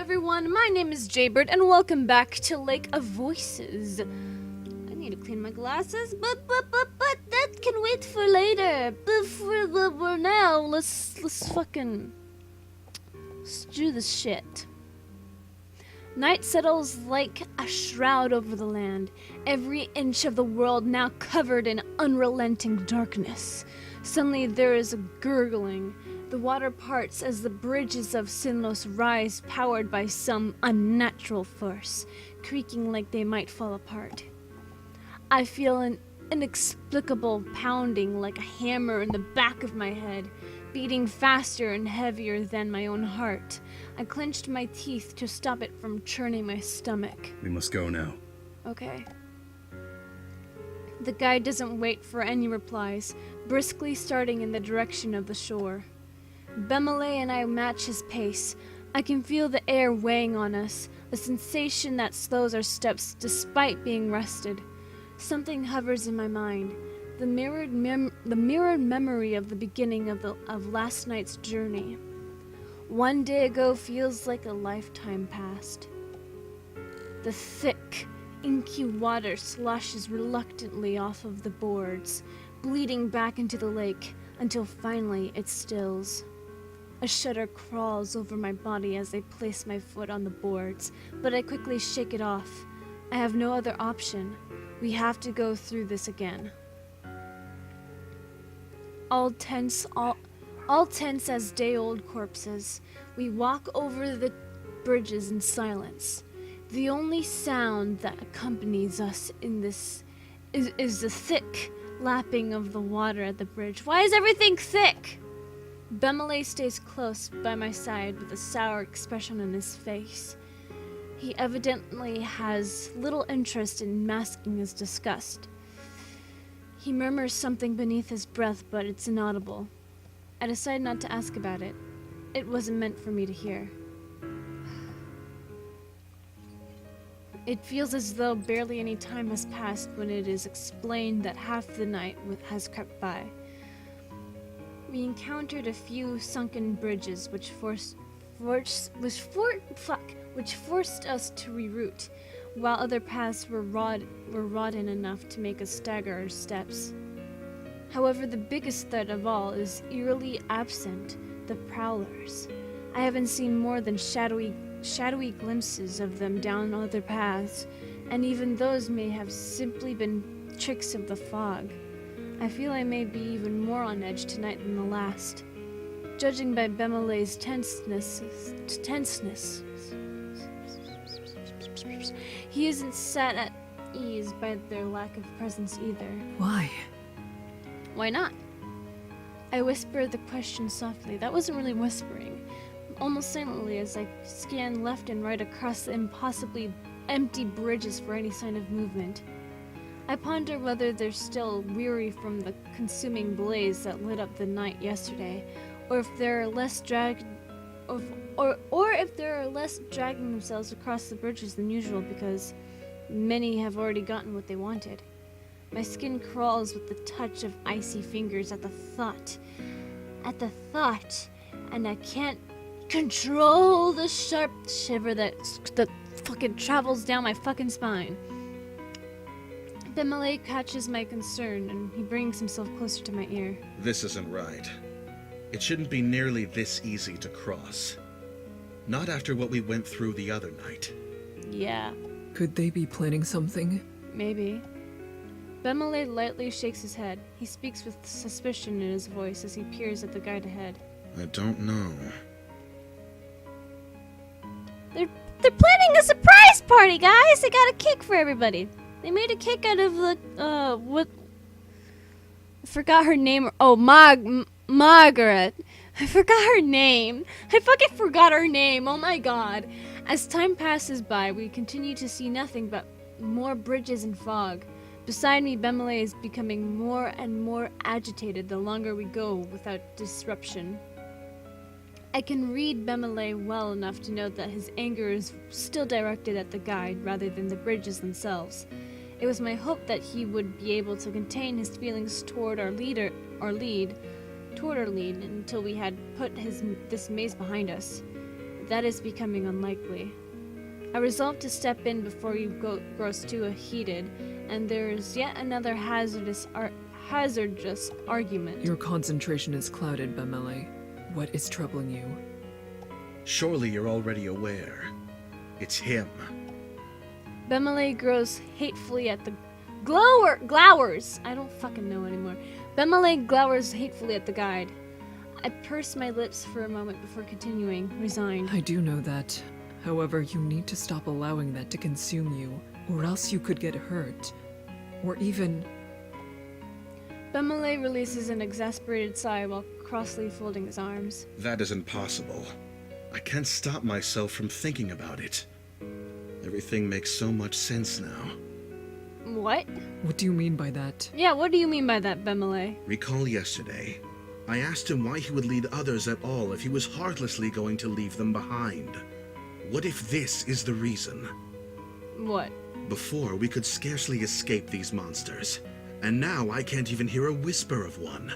everyone, my name is Jaybird and welcome back to Lake of Voices. I need to clean my glasses, but that can wait for later. But for now, let's do this shit. Night settles like a shroud over the land, every inch of the world now covered in unrelenting darkness. Suddenly there is a gurgling. The water parts as the bridges of Sinlos rise, powered by some unnatural force, creaking like they might fall apart. I feel an inexplicable pounding like a hammer in the back of my head, beating faster and heavier than my own heart. I clenched my teeth to stop it from churning my stomach. We must go now. Okay. The guide doesn't wait for any replies, briskly starting in the direction of the shore. Bemele and I match his pace. I can feel the air weighing on us, a sensation that slows our steps despite being rested. Something hovers in my mind, the mirrored memory of the beginning of last night's journey. One day ago feels like a lifetime past. The thick, inky water sloshes reluctantly off of the boards, bleeding back into the lake until finally it stills. A shudder crawls over my body as I place my foot on the boards, but I quickly shake it off. I have no other option. We have to go through this again. All tense as day-old corpses, we walk over the bridges in silence. The only sound that accompanies us in this is the thick lapping of the water at the bridge. Why is everything thick? Bemele stays close by my side with a sour expression on his face. He evidently has little interest in masking his disgust. He murmurs something beneath his breath, but it's inaudible. I decide not to ask about it. It wasn't meant for me to hear. It feels as though barely any time has passed when it is explained that half the night has crept by. We encountered a few sunken bridges which forced us to reroute, while other paths were rotten enough to make us stagger our steps. However, the biggest threat of all is eerily absent, the prowlers. I haven't seen more than shadowy glimpses of them down other paths, and even those may have simply been tricks of the fog. I feel I may be even more on edge tonight than the last. Judging by Bemele's tenseness, he isn't set at ease by their lack of presence either. Why? Why not? I whisper the question softly. That wasn't really whispering. Almost silently as I scan left and right across the impossibly empty bridges for any sign of movement. I ponder whether they're still weary from the consuming blaze that lit up the night yesterday, or if they're less dragging themselves across the bridges than usual because many have already gotten what they wanted. My skin crawls with the touch of icy fingers at the thought, and I can't control the sharp shiver that fucking travels down my fucking spine. Bemele catches my concern, and he brings himself closer to my ear. This isn't right. It shouldn't be nearly this easy to cross. Not after what we went through the other night. Yeah. Could they be planning something? Maybe. Bemele lightly shakes his head. He speaks with suspicion in his voice as he peers at the guide ahead. I don't know. They're planning a surprise party, guys! They got a cake for everybody. They made a cake out of the, what? I forgot her name. Oh, Margaret. I forgot her name. I fucking forgot her name. Oh my god. As time passes by, we continue to see nothing but more bridges and fog. Beside me, Bemele is becoming more and more agitated the longer we go without disruption. I can read Bemele well enough to know that his anger is still directed at the guide rather than the bridges themselves. It was my hope that he would be able to contain his feelings toward our lead until we had put this maze behind us. that is becoming unlikely. I resolve to step in before you grows too heated, and there is yet another hazardous argument. Your concentration is clouded, Bemele. What is troubling you? Surely you're already aware. It's him. Bemele grows hatefully at the glowers. I don't fucking know anymore. Bemele glowers hatefully at the guide. I purse my lips for a moment before continuing, resigned. I do know that. However, you need to stop allowing that to consume you, or else you could get hurt. Or even... Bemele releases an exasperated sigh while crossly folding his arms. That isn't possible. I can't stop myself from thinking about it. Everything makes so much sense now. What? What do you mean by that? Yeah, what do you mean by that, Bemele? Recall yesterday. I asked him why he would lead others at all if he was heartlessly going to leave them behind. What if this is the reason? What? Before, we could scarcely escape these monsters, and now I can't even hear a whisper of one.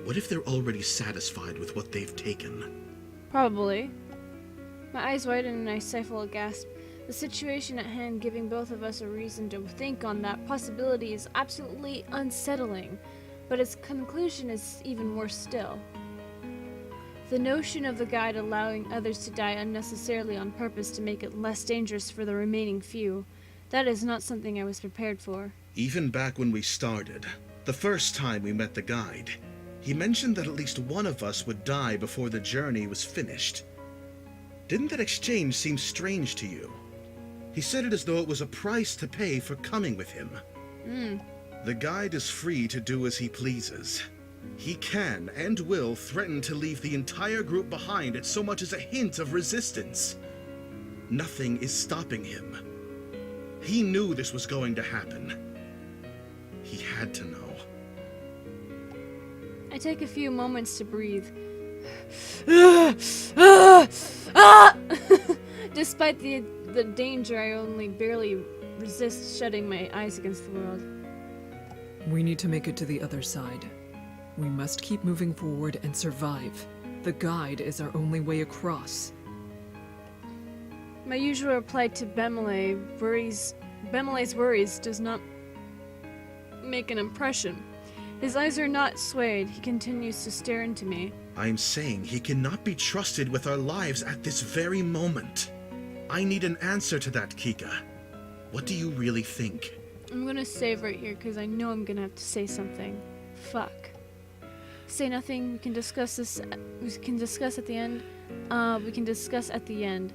What if they're already satisfied with what they've taken? Probably. My eyes widen and I stifle a gasp. The situation at hand giving both of us a reason to think on that possibility is absolutely unsettling, but its conclusion is even worse still. The notion of the guide allowing others to die unnecessarily on purpose to make it less dangerous for the remaining few, that is not something I was prepared for. Even back when we started, the first time we met the guide, he mentioned that at least one of us would die before the journey was finished. Didn't that exchange seem strange to you? He said it as though it was a price to pay for coming with him. The guide is free to do as he pleases. He can and will threaten to leave the entire group behind at so much as a hint of resistance. Nothing is stopping him. He knew this was going to happen. He had to know. I take a few moments to breathe. Despite the danger, I only barely resist shutting my eyes against the world. We need to make it to the other side. We must keep moving forward and survive. The guide is our only way across. My usual reply to Bemele's worries does not make an impression. His eyes are not swayed. He continues to stare into me. I'm saying he cannot be trusted with our lives at this very moment. I need an answer to that, Kika. What do you really think? I'm gonna save right here because I know I'm gonna have to say something. Fuck. Say nothing. We can discuss this. We can discuss at the end. We can discuss at the end.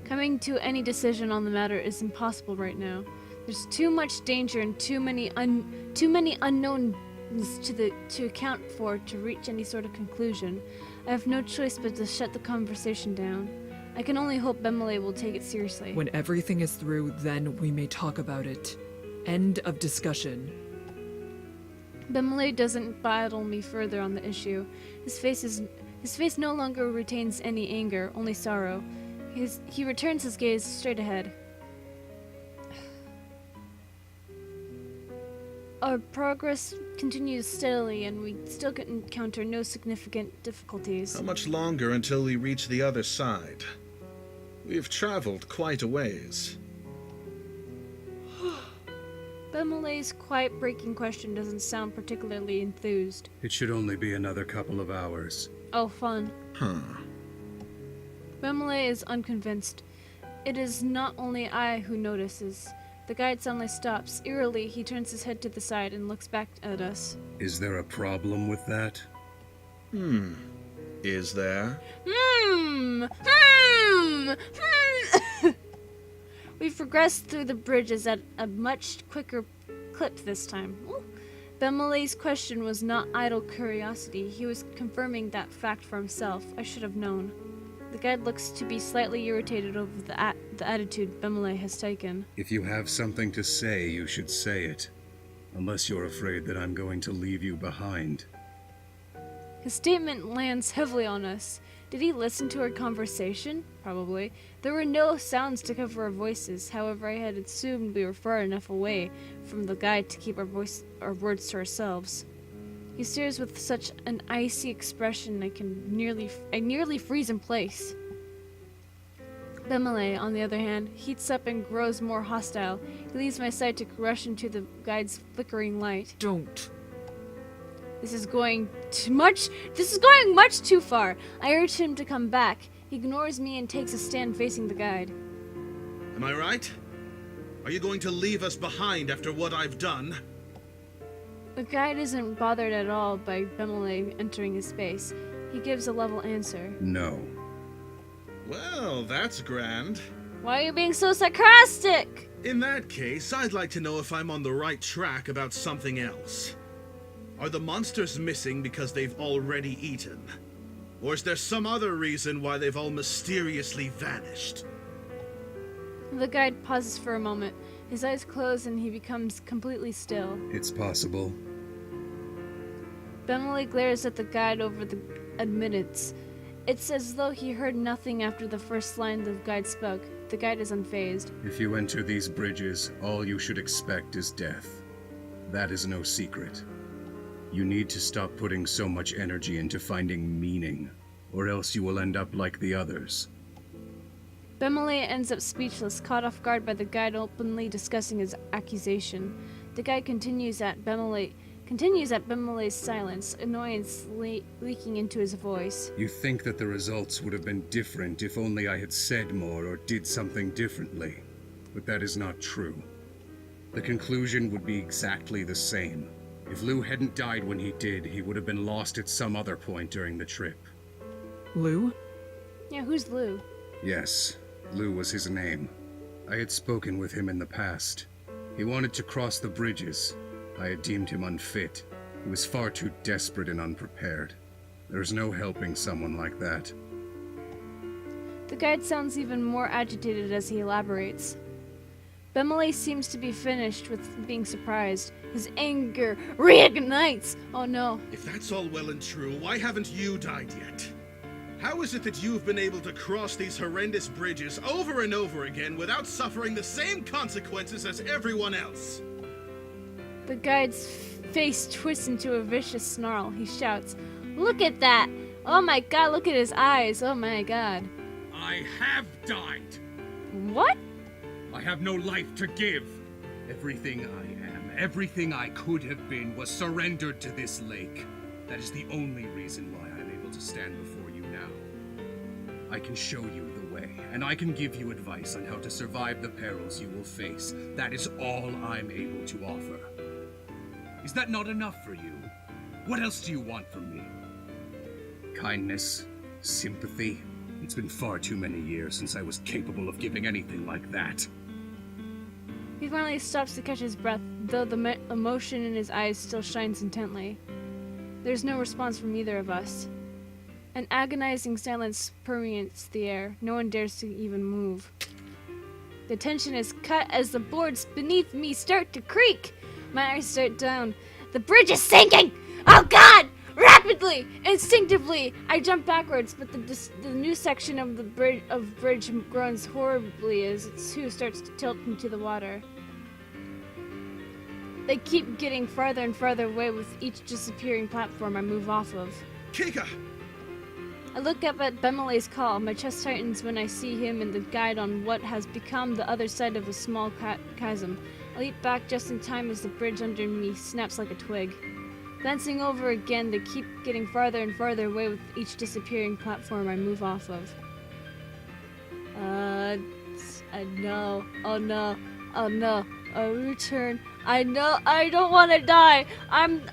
Coming to any decision on the matter is impossible right now. There's too much danger and too many unknowns to account for to reach any sort of conclusion. I have no choice but to shut the conversation down. I can only hope Bemele will take it seriously. When everything is through, then we may talk about it. End of discussion. Bemele doesn't battle me further on the issue. His face no longer retains any anger, only sorrow. He returns his gaze straight ahead. Our progress continues steadily, and we still encounter no significant difficulties. How much longer until we reach the other side? We've traveled quite a ways. Bemele's quiet-breaking question doesn't sound particularly enthused. It should only be another couple of hours. Oh, fun. Huh. Bemele is unconvinced. It is not only I who notices. The guide suddenly stops. Eerily, he turns his head to the side and looks back at us. Is there a problem with that? Is there? We've progressed through the bridges at a much quicker clip this time. Bemele's question was not idle curiosity. He was confirming that fact for himself. I should have known. The guide looks to be slightly irritated over the attitude Bemele has taken. If you have something to say, you should say it. Unless you're afraid that I'm going to leave you behind. His statement lands heavily on us. Did he listen to our conversation? Probably. There were no sounds to cover our voices. However, I had assumed we were far enough away from the guide to keep our words to ourselves. He stares with such an icy expression I nearly freeze in place. Bemele, on the other hand, heats up and grows more hostile. He leaves my side to rush into the guide's flickering light. Don't. This is going much too far. I urge him to come back. He ignores me and takes a stand facing the guide. Am I right? Are you going to leave us behind after what I've done? The guide isn't bothered at all by Bemele entering his space. He gives a level answer. No. Well, that's grand. Why are you being so sarcastic? In that case, I'd like to know if I'm on the right track about something else. Are the monsters missing because they've already eaten? Or is there some other reason why they've all mysteriously vanished? The guide pauses for a moment. His eyes close and he becomes completely still. It's possible. Bemele glares at the guide over the admittance. It's as though he heard nothing after the first line the guide spoke. The guide is unfazed. If you enter these bridges, all you should expect is death. That is no secret. You need to stop putting so much energy into finding meaning, or else you will end up like the others. Bemele ends up speechless, caught off guard by the guide openly discussing his accusation. The guide continues at Bemele's silence, annoyance leaking into his voice. You think that the results would have been different if only I had said more or did something differently. But that is not true. The conclusion would be exactly the same. If Lou hadn't died when he did, he would have been lost at some other point during the trip. Lou? Yeah, who's Lou? Yes, Lou was his name. I had spoken with him in the past. He wanted to cross the bridges. I had deemed him unfit. He was far too desperate and unprepared. There's no helping someone like that. The guide sounds even more agitated as he elaborates. Bemele seems to be finished with being surprised. His anger reignites. Oh no. If that's all well and true, why haven't you died yet? How is it that you've been able to cross these horrendous bridges over and over again without suffering the same consequences as everyone else? The guide's face twists into a vicious snarl. He shouts, "Look at that! Oh my god, look at his eyes! Oh my god." I have died! What? I have no life to give. Everything I am, everything I could have been, was surrendered to this lake. That is the only reason why I'm able to stand before you now. I can show you the way, and I can give you advice on how to survive the perils you will face. That is all I'm able to offer. Is that not enough for you? What else do you want from me? Kindness? Sympathy? It's been far too many years since I was capable of giving anything like that. He finally stops to catch his breath, though the emotion in his eyes still shines intently. There's no response from either of us. An agonizing silence permeates the air. No one dares to even move. The tension is cut as the boards beneath me start to creak. My eyes start down. The bridge is sinking! Oh god! Rapidly! Instinctively, I jump backwards, but the new section of the bridge groans horribly as it too starts to tilt into the water. They keep getting farther and farther away with each disappearing platform I move off of. Kika! I look up at Bemele's call. My chest tightens when I see him and the guide on what has become the other side of a small chasm. I leap back just in time as the bridge under me snaps like a twig. Glancing over again, they keep getting farther and farther away with each disappearing platform I move off of. No. Oh no. A return. I know. I don't want to die. I'm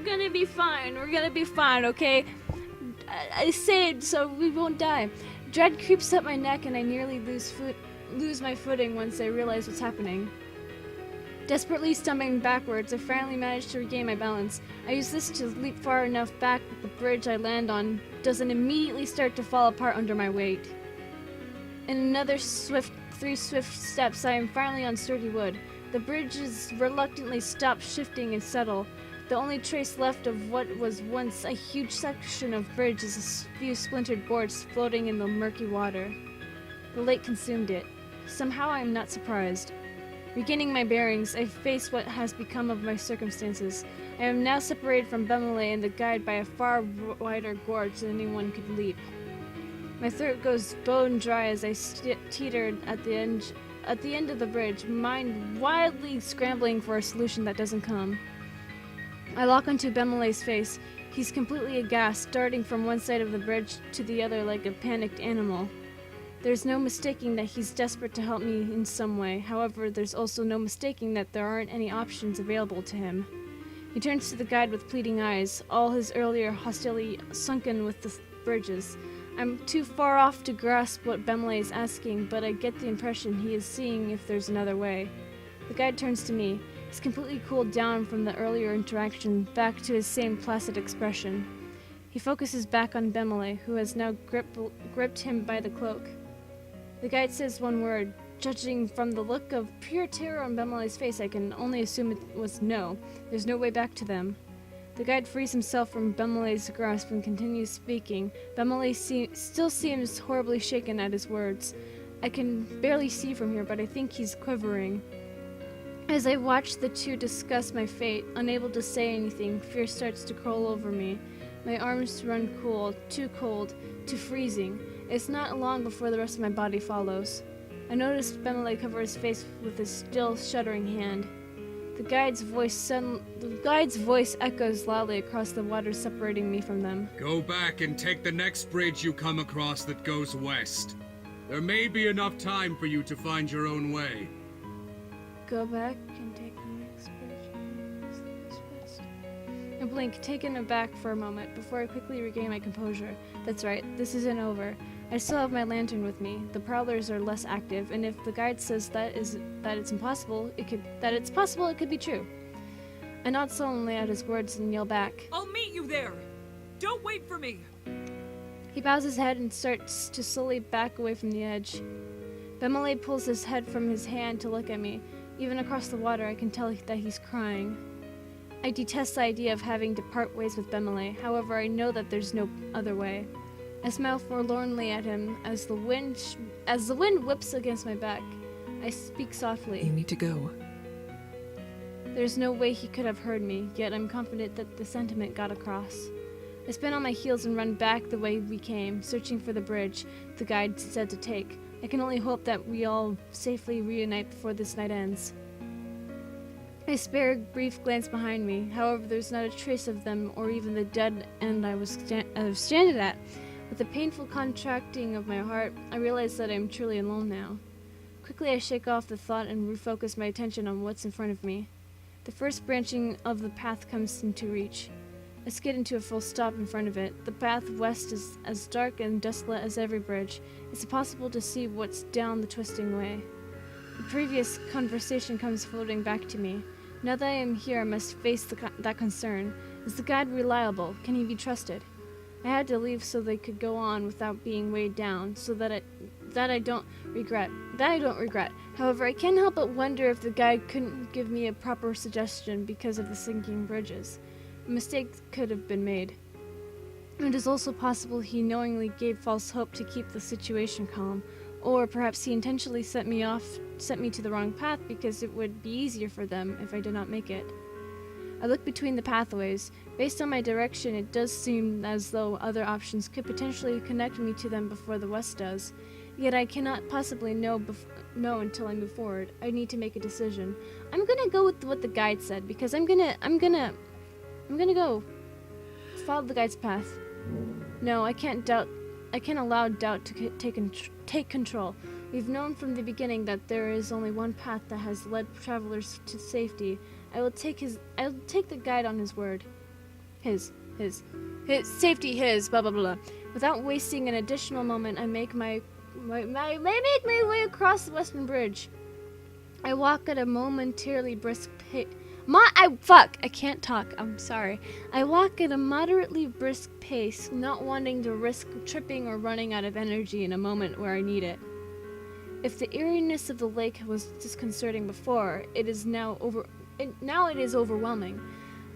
gonna be fine. We're gonna be fine, okay? I say it so we won't die. Dread creeps up my neck and I nearly lose my footing once I realize what's happening. Desperately stumbling backwards, I finally manage to regain my balance. I use this to leap far enough back that the bridge I land on doesn't immediately start to fall apart under my weight. In another three swift steps, I am finally on sturdy wood. The bridges reluctantly stop shifting and settle. The only trace left of what was once a huge section of bridge is a few splintered boards floating in the murky water. The lake consumed it. Somehow I am not surprised. Regaining my bearings, I face what has become of my circumstances. I am now separated from Bemele and the guide by a far wider gorge than anyone could leap. My throat goes bone dry as I teeter at the end of the bridge, mind wildly scrambling for a solution that doesn't come. I lock onto Bemele's face. He's completely aghast, darting from one side of the bridge to the other like a panicked animal. There's no mistaking that he's desperate to help me in some way. However, there's also no mistaking that there aren't any options available to him. He turns to the guide with pleading eyes, all his earlier hostility sunken with the bridges. I'm too far off to grasp what Bemele is asking, but I get the impression he is seeing if there's another way. The guide turns to me. He's completely cooled down from the earlier interaction, back to his same placid expression. He focuses back on Bemele, who has now gripped him by the cloak. The guide says one word. Judging from the look of pure terror on Bemele's face, I can only assume it was no. There's no way back to them. The guide frees himself from Bemele's grasp and continues speaking. Bemele still seems horribly shaken at his words. I can barely see from here, but I think he's quivering. As I watch the two discuss my fate, unable to say anything, fear starts to crawl over me. My arms run cold, to freezing. It's not long before the rest of my body follows. I notice Bemele cover his face with his still shuddering hand. The guide's voice echoes loudly across the water separating me from them. Go back and take the next bridge you come across that goes west. There may be enough time for you to find your own way. Go back and take the next bridge. I blink, taken aback for a moment, before I quickly regain my composure. That's right, this isn't over. I still have my lantern with me. The prowlers are less active, and if the guide says that it's possible, it could be true. I nod sullenly at his words and yell back. I'll meet you there! Don't wait for me! He bows his head and starts to slowly back away from the edge. Bemele pulls his head from his hand to look at me. Even across the water, I can tell that he's crying. I detest the idea of having to part ways with Bemele. However, I know that there's no other way. I smile forlornly at him as the wind whips against my back. I speak softly. You need to go. There's no way he could have heard me, yet I'm confident that the sentiment got across. I spin on my heels and run back the way we came, searching for the bridge the guide said to take. I can only hope that we all safely reunite before this night ends. I spare a brief glance behind me. However, there's not a trace of them or even the dead end I was stranded at. With a painful contracting of my heart, I realize that I am truly alone now. Quickly, I shake off the thought and refocus my attention on what's in front of me. The first branching of the path comes into reach. I skid into a full stop in front of it. The path west is as dark and desolate as every bridge. It's impossible to see what's down the twisting way. The previous conversation comes floating back to me. Now that I am here, I must face that concern. Is the guide reliable? Can he be trusted? I had to leave so they could go on without being weighed down, so that I don't regret. However, I can't help but wonder if the guide couldn't give me a proper suggestion because of the sinking bridges. A mistake could have been made. It is also possible he knowingly gave false hope to keep the situation calm, or perhaps he intentionally set me to the wrong path because it would be easier for them if I did not make it. I look between the pathways. Based on my direction, it does seem as though other options could potentially connect me to them before the west does. Yet I cannot possibly know until I move forward. I need to make a decision. I'm gonna go with what the guide said because I'm gonna go follow the guide's path. No, I can't allow doubt to take control. We've known from the beginning that there is only one path that has led travelers to safety. I'll take the guide on his word. His safety, blah blah blah. Without wasting an additional moment, I make my way across the western bridge. I walk at a momentarily brisk pace. I can't talk. I'm sorry. I walk at a moderately brisk pace, not wanting to risk tripping or running out of energy in a moment where I need it. If the eeriness of the lake was disconcerting before, it is now overwhelming.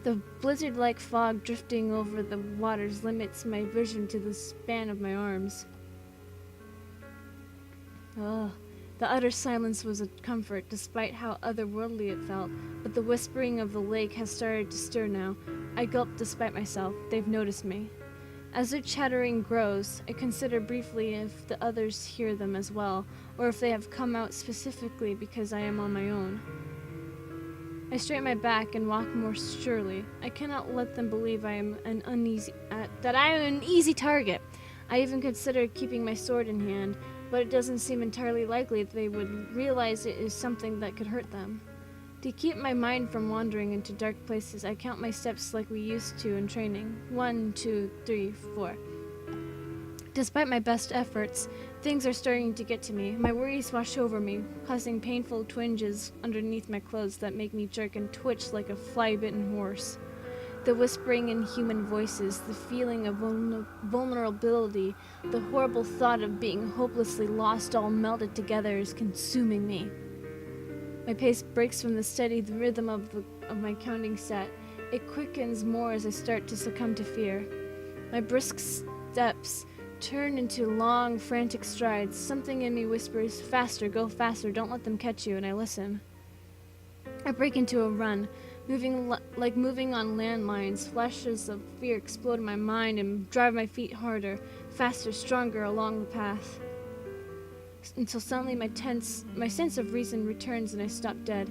The blizzard-like fog drifting over the waters limits my vision to the span of my arms. The The utter silence was a comfort, despite how otherworldly it felt, but the whispering of the lake has started to stir now. I gulp despite myself. They've noticed me. As their chattering grows, I consider briefly if the others hear them as well, or if they have come out specifically because I am on my own. I straighten my back and walk more surely. I cannot let them believe I am an easy target. I even considered keeping my sword in hand, but it doesn't seem entirely likely that they would realize it is something that could hurt them. To keep my mind from wandering into dark places, I count my steps like we used to in training. 1, 2, 3, 4. Despite my best efforts, things are starting to get to me. My worries wash over me, causing painful twinges underneath my clothes that make me jerk and twitch like a fly-bitten horse. The whispering in human voices, the feeling of vulnerability, the horrible thought of being hopelessly lost all melted together is consuming me. My pace breaks from the steady rhythm of my counting set. It quickens more as I start to succumb to fear. My brisk steps turn into long, frantic strides. Something in me whispers, "Faster, go faster, don't let them catch you," and I listen. I break into a run, moving on landmines. Flashes of fear explode in my mind and drive my feet harder, faster, stronger along the path. Until suddenly my sense of reason returns and I stop dead.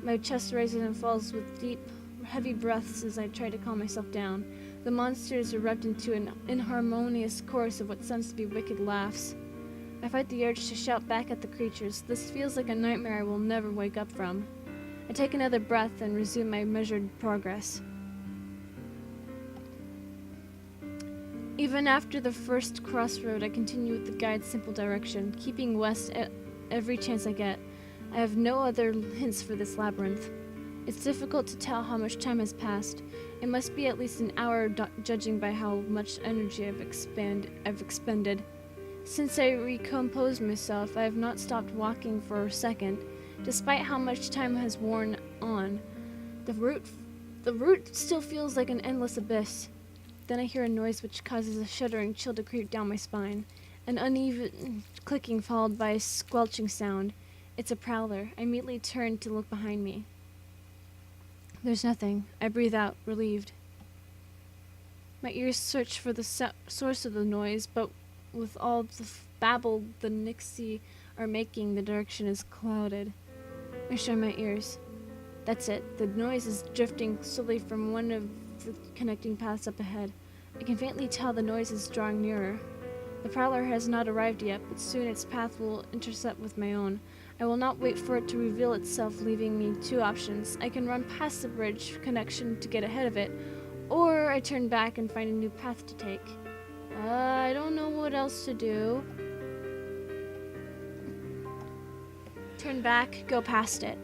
My chest rises and falls with deep, heavy breaths as I try to calm myself down. The monsters erupt into an inharmonious chorus of what sounds to be wicked laughs. I fight the urge to shout back at the creatures. This feels like a nightmare I will never wake up from. I take another breath and resume my measured progress. Even after the first crossroad, I continue with the guide's simple direction, keeping west at every chance I get. I have no other hints for this labyrinth. It's difficult to tell how much time has passed. It must be at least an hour, judging by how much energy I've expended. Since I recomposed myself, I have not stopped walking for a second, despite how much time has worn on. The route still feels like an endless abyss. Then I hear a noise which causes a shuddering chill to creep down my spine. An uneven clicking followed by a squelching sound. It's a prowler. I immediately turn to look behind me. There's nothing. I breathe out, relieved. My ears search for the source of the noise, but with all the babble the Nixie are making, the direction is clouded. I shut my ears. That's it. The noise is drifting slowly from one of the connecting paths up ahead. I can faintly tell the noise is drawing nearer. The prowler has not arrived yet, but soon its path will intersect with my own. I will not wait for it to reveal itself, leaving me two options. I can run past the bridge connection to get ahead of it, or I turn back and find a new path to take. I don't know what else to do. Turn back, go past it.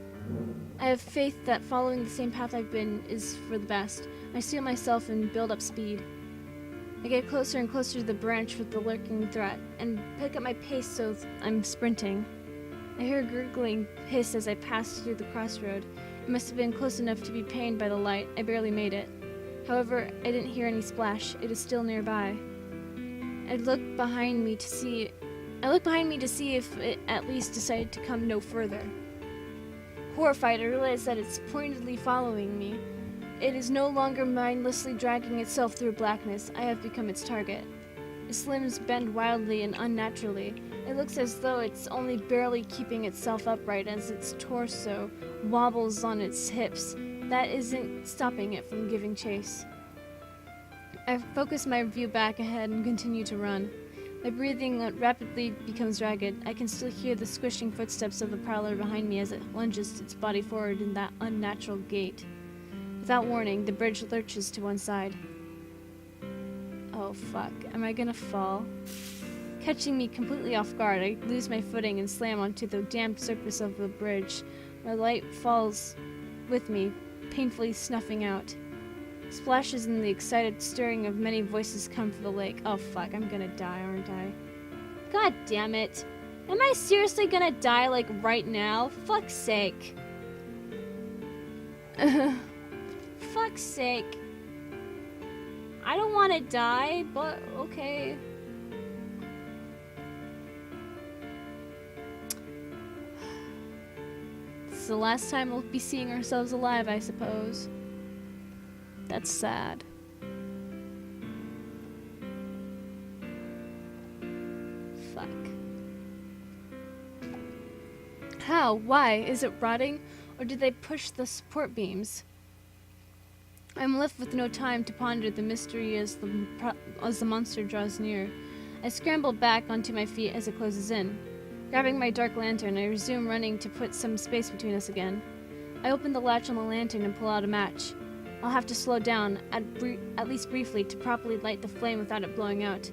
I have faith that following the same path I've been is for the best. I steel myself and build up speed. I get closer and closer to the branch with the lurking threat, and pick up my pace so I'm sprinting. I hear a gurgling hiss as I pass through the crossroad. It must have been close enough to be pained by the light. I barely made it. However, I didn't hear any splash. It is still nearby. I look behind me to see if it at least decided to come no further. Horrified, I realize that it's pointedly following me. It is no longer mindlessly dragging itself through blackness. I have become its target. Its limbs bend wildly and unnaturally. It looks as though it's only barely keeping itself upright as its torso wobbles on its hips. That isn't stopping it from giving chase. I focus my view back ahead and continue to run. My breathing rapidly becomes ragged. I can still hear the squishing footsteps of the prowler behind me as it lunges its body forward in that unnatural gait. Without warning, the bridge lurches to one side. Oh fuck, am I gonna fall? Catching me completely off guard, I lose my footing and slam onto the damp surface of the bridge. My light falls with me, painfully snuffing out. Splashes and the excited stirring of many voices come from the lake. Oh fuck, I'm gonna die, aren't I? God damn it. Am I seriously gonna die, like, right now? Fuck's sake. Fuck's sake. I don't want to die, but okay. the last time we'll be seeing ourselves alive, I suppose. That's sad. Fuck. How? Why? Is it rotting? Or did they push the support beams? I'm left with no time to ponder the mystery as the monster draws near. I scramble back onto my feet as it closes in. Grabbing my dark lantern, I resume running to put some space between us again. I open the latch on the lantern and pull out a match. I'll have to slow down, at least briefly, to properly light the flame without it blowing out.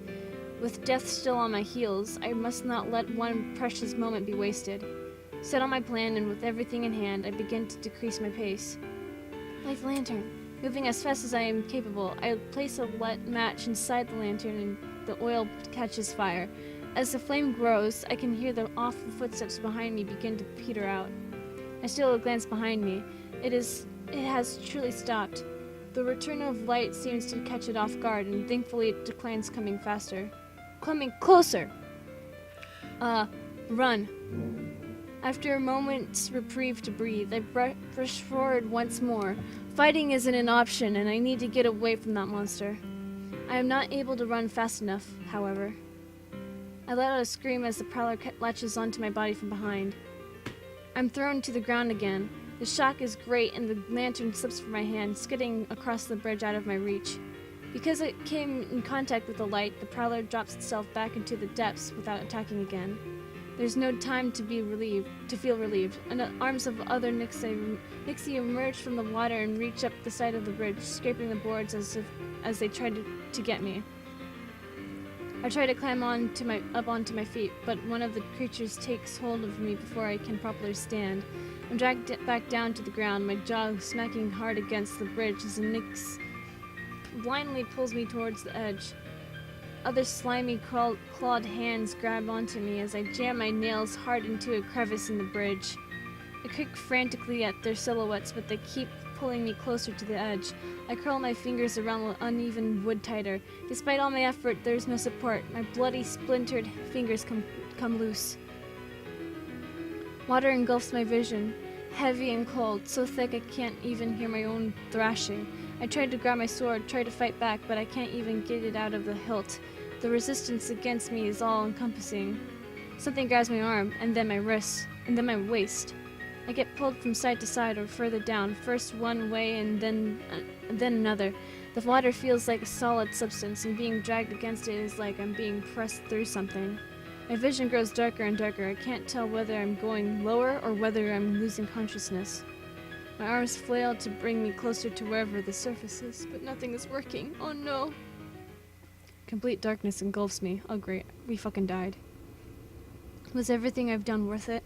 With death still on my heels, I must not let one precious moment be wasted. Set on my plan, and with everything in hand, I begin to decrease my pace. Light the lantern. Moving as fast as I am capable, I place a lit match inside the lantern and the oil catches fire. As the flame grows, I can hear the awful footsteps behind me begin to peter out. I steal a glance behind me. It has truly stopped. The return of light seems to catch it off guard, and thankfully it declines, coming faster. Coming closer! Run. After a moment's reprieve to breathe, I rush forward once more. Fighting isn't an option, and I need to get away from that monster. I am not able to run fast enough, however. I let out a scream as the prowler latches onto my body from behind. I'm thrown to the ground again. The shock is great, and the lantern slips from my hand, skidding across the bridge out of my reach. Because it came in contact with the light, the prowler drops itself back into the depths without attacking again. There's no time to feel relieved, and the arms of other Nixie emerge from the water and reach up the side of the bridge, scraping the boards as they try to get me. I try to climb up onto my feet, but one of the creatures takes hold of me before I can properly stand. I'm dragged back down to the ground, my jaw smacking hard against the bridge as the Nix blindly pulls me towards the edge. Other slimy, clawed hands grab onto me as I jam my nails hard into a crevice in the bridge. I kick frantically at their silhouettes, but they keep pulling me closer to the edge. I curl my fingers around the uneven wood tighter. Despite all my effort, there is no support. My bloody, splintered fingers come loose. Water engulfs my vision, heavy and cold, so thick I can't even hear my own thrashing. I tried to grab my sword, try to fight back, but I can't even get it out of the hilt. The resistance against me is all-encompassing. Something grabs my arm, and then my wrist, and then my waist. I get pulled from side to side or further down, first one way and then another. The water feels like a solid substance, and being dragged against it is like I'm being pressed through something. My vision grows darker and darker. I can't tell whether I'm going lower or whether I'm losing consciousness. My arms flail to bring me closer to wherever the surface is, but nothing is working. Oh no. Complete darkness engulfs me. Oh great, we fucking died. Was everything I've done worth it?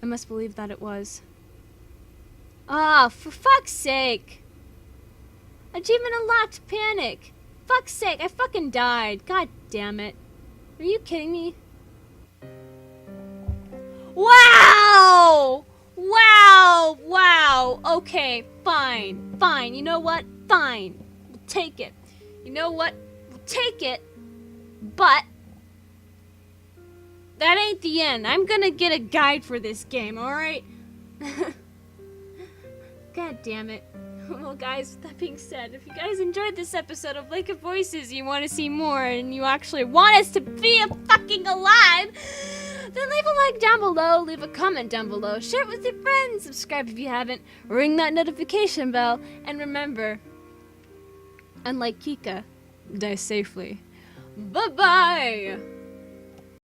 I must believe that it was. Ah, for fuck's sake! Achievement unlocked, panic! Fuck's sake, I fucking died. God damn it. Are you kidding me? Wow! Wow! Wow! Okay, fine. Fine. You know what? Fine. We'll take it. You know what? We'll take it. But that ain't the end. I'm gonna get a guide for this game, alright? God damn it. Well, guys, with that being said, if you guys enjoyed this episode of Lake of Voices, you want to see more, and you actually want us to be fucking alive, then leave a like down below, leave a comment down below, share it with your friends, subscribe if you haven't, ring that notification bell, and remember, unlike Kika, die safely. Bye-bye!